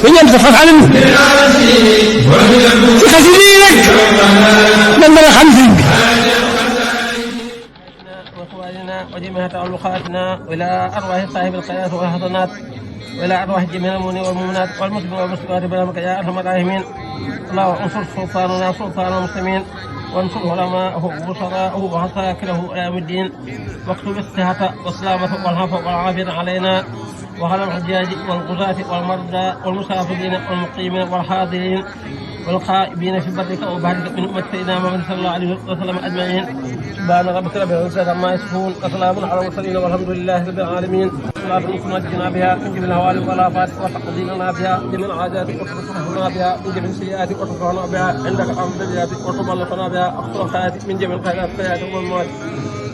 فجأة تفعل خسرينك من بلا خمسين وإخواننا وجميع تعلقاتنا وإلى أرواح صاحب الخيرات والحسنات وإلى أرواح جميع المؤمنين والمؤمنات والمسلمين والمسلمات برحمتك يا أرحم الراحمين. اللهم انصر سلطاننا سلطان المسلمين وانصر علماءه وبشراءه وعساكره إلى يوم الدين واكتب الصحة والسلامة والعفو والعافية علينا وعلى الحجاج والغزاة والمرضى والمسافرين والمقيمين والحاضرين والخائبين في برك وبحرك من أمة سيدنا محمد صلى الله عليه وسلم أجمعين. سبحان ربك رب العزة عما يصفون وسلام على المرسلين والحمد لله رب العالمين. صلاة نجنا بها من جميع الهوالك والآفات وتقضي لنا بها جميع الحاجات وتصرفنا بها من جميع السيئات وترفعنا بها عندك حمد الدرجات وتبلغنا بها أقصى الخيرات من جميع الخيرات الحياة والموت.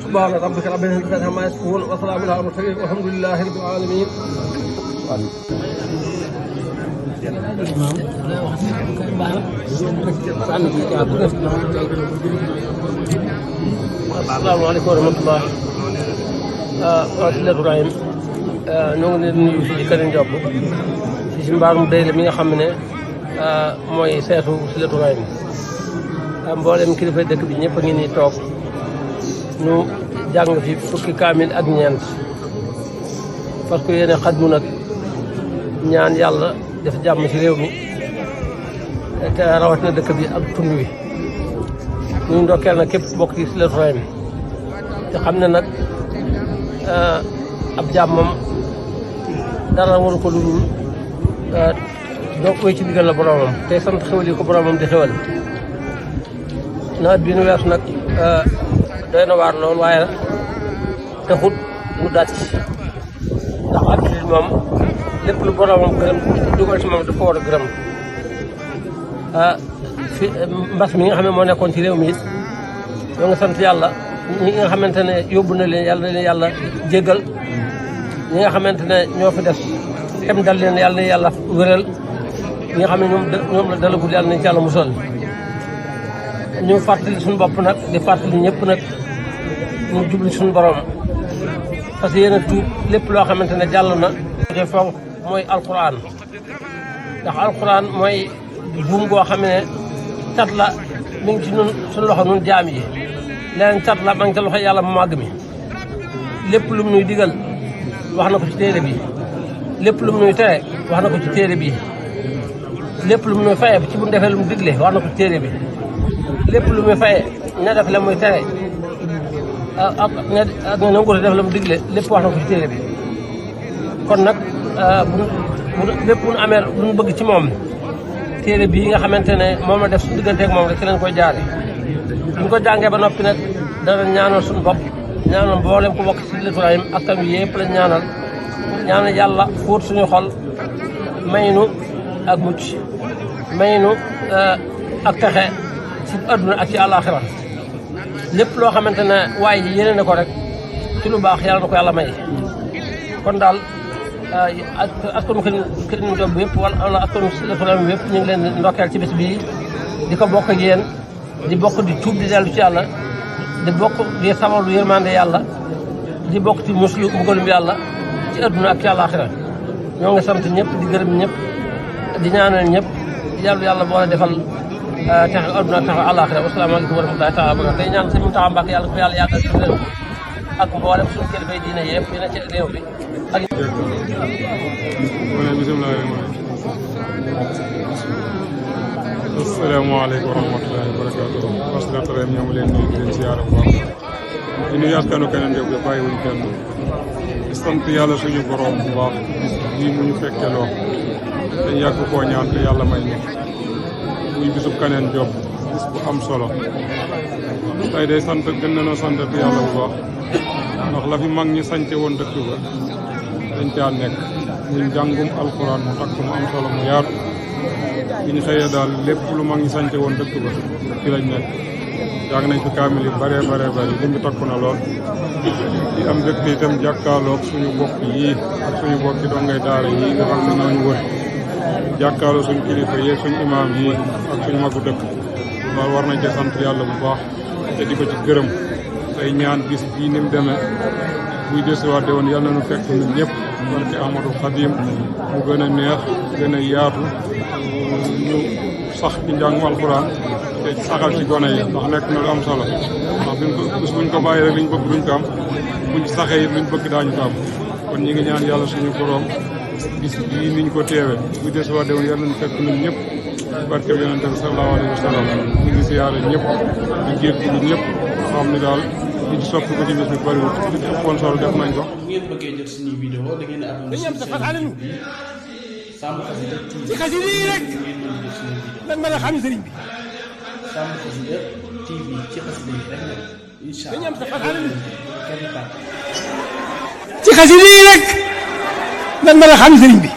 سبحان ربك رب العزة عما يصفون وسلام على المرسلين والحمد لله رب العالمين. asalaamaaleykum wa rahmatulah. Silatu Rahim ñoo ngi leen nuyu fii ci Kër Ndiop ci mbaarum day la mi nga xam ne mooy seetu Silatu Rahim mboolem kilifa dëkk bi ñëpp a ngi nii toog ñu jàng fi fukki kaamil ak ñeent parce que yéen a xajmu nag ñaan yàlla def jàmm ci réew mi te rawatina dëkk bi ak tund wi ñu ndokkeel nag képp bokk ci Silatu Rahim te xam ne nag ab jàmmam dara waru ko ludul doo koy ci digal la boromam te sant xewal yi ko boromam di xewal. nawet bi nu weesu nag doy na waar lool waaye taxut mu dàcc ndax ak moom lépp lu boromam gërëm dugal ci moom dafa war a gërëm. fi mbas mi nga xam ne moo nekkoon ci réew mi it ñoo ngi sant yàlla ñi nga xamante ne yóbbu na leen yàlla na leen yàlla jéggal ñi nga xamante ne ñoo fi des xem dal leen yàlla na yàlla wéral ñi nga xam ne ñoom la dalagul yàlla nañ ci yàlla musal. ñu fàttali suñu bopp nag di fàttali ñëpp nag mu jublu suñu borom parce que yéen a tuub lépp loo xamante ne jàll na. te fonk mooy alquran ndax alquran mooy buum goo xam ne cat la mi ngi ci nun suñu loxo nun jaam yi leneen cat la ma ngi ca loxo yàlla mu màgg mi lépp lu mu nuy digal wax na ko ci téere bi lépp lu mu nuy tere wax na ko ci téere bi lépp lu mu nuy faye ci bu defee lu mu digle wax na ko ci téere bi lépp lu muy faye ña def la muy tere ak ña nanguute def la mu digle lépp wax na ko ci téere bi kon nag lépp bu nu amee lu ñu bëgg ci moom téere bii nga xamante ne moom la def su digganteeg moom rek ci lañ koy jaare buñ ko jàngee ba noppi nag dana ñaanal suñu bopp ñaanal mboolem ku bokk ci Silatu Rahim askan wi yëpp lañ ñaanal yàlla fóot suñu xol may nu ak mucc may nu ak texe ci àdduna ak ci àllaaxira lépp loo xamante ne waaye ji yéene na ko rek ci lu baax yàlla na ko yàlla may kon daal askanu Kër Ndiop bi yëpp wala askanu Silatu Rahim yëpp ñu ngi leen ndokkeel ci bés bii di ko bokk ak yéen di bokk di tuub di dellu ci yàlla di bokk di sabalu yërmande yàlla di bokk ci muslu mbugalum yàlla ci àdduna ak ci àllaaxira ñoo ngi sant ñëpp di gërëm ñëpp di ñaanal ñëpp yàlla boole defal texe àdduna texe àllaaxira wasalaamaaleykum wa rahmatullaahi taala wa barakaatuh tey ñaan si Muntaxa Mbàkke yàlla ko yàlla yàggal ci réew ak mboolem suñu kilifa yi diine yëpp yi ne ci réew bi ak asalaamaaleykum wa rahmatullaahi wa barakaatuh Silatu Rahim ñoo ngi leen nuyu di leen siyaara bu baax di nuyu askanu Kër Ndiop bi bàyyiwuñ kenn di sant yàlla suñu borom bu baax lii mu ñu fekkeloo te yàgg koo ñaan te yàlla may ñu muy bisub Kër Ndiop bis bu am solo tey day sant gën nañoo sant te yàlla bu baax ndax la fi mag ñi sance woon dëkk ba dañ caa nekk muy njàngum alxuraan mu takk mu am solo mu yaatu bi ñu xëyee daal lépp lu mag ñi sance woon dëkk ba ci lañ nekk jàng nañ fi kaamil yi bare li mu takku na lool di am mbégte itam jàkkaarloog suñu bokk yii ak suñu bokki dongay daara yii nga xam ne ñooñu wër jàkkaarloo suñu kilifa yi suñu imaam yii ak suñu magu dëkk loolu war nañ ci sant yàlla bu baax te di ko ci gërëm tey ñaan bis bii ni mu demee buy desiwaat de woon yàlla nañu fekk ñun ñëpp barke Ahmadou Khadim mu gën a neex gën a yaatu ñu sax ci njàngum alxuraan te saxal ci gone yi ndax nekk na lu am solo ndax buñ ko bàyyi rek liñ bëgg duñ ko am buñ saxee it luñ bëgg daañu ko am kon ñi ngi ñaan yàlla suñu borom bis bii niñ ko teewe bu des waa déwén yàlla nañ fekk ñun ñëpp barke bi yonente bi sallallahu alayhi wa sallam ñu ngi siyaare ñëpp di jéggi ñëpp xam ni daal li ci soppi ko ci bis bi bëriwul li ci ëppoon solo def nañ ko. bu ngeen bëggee jot suñuy vidéo da ngeen a abonné ci chaîne bi Samb Xasida TV ci xasida yi rek lan mën a xam sëriñ bi Samb Xasida TV ci xasida yi rek nag incha allah ci xasida yi rek lan mën a xam sëriñ bi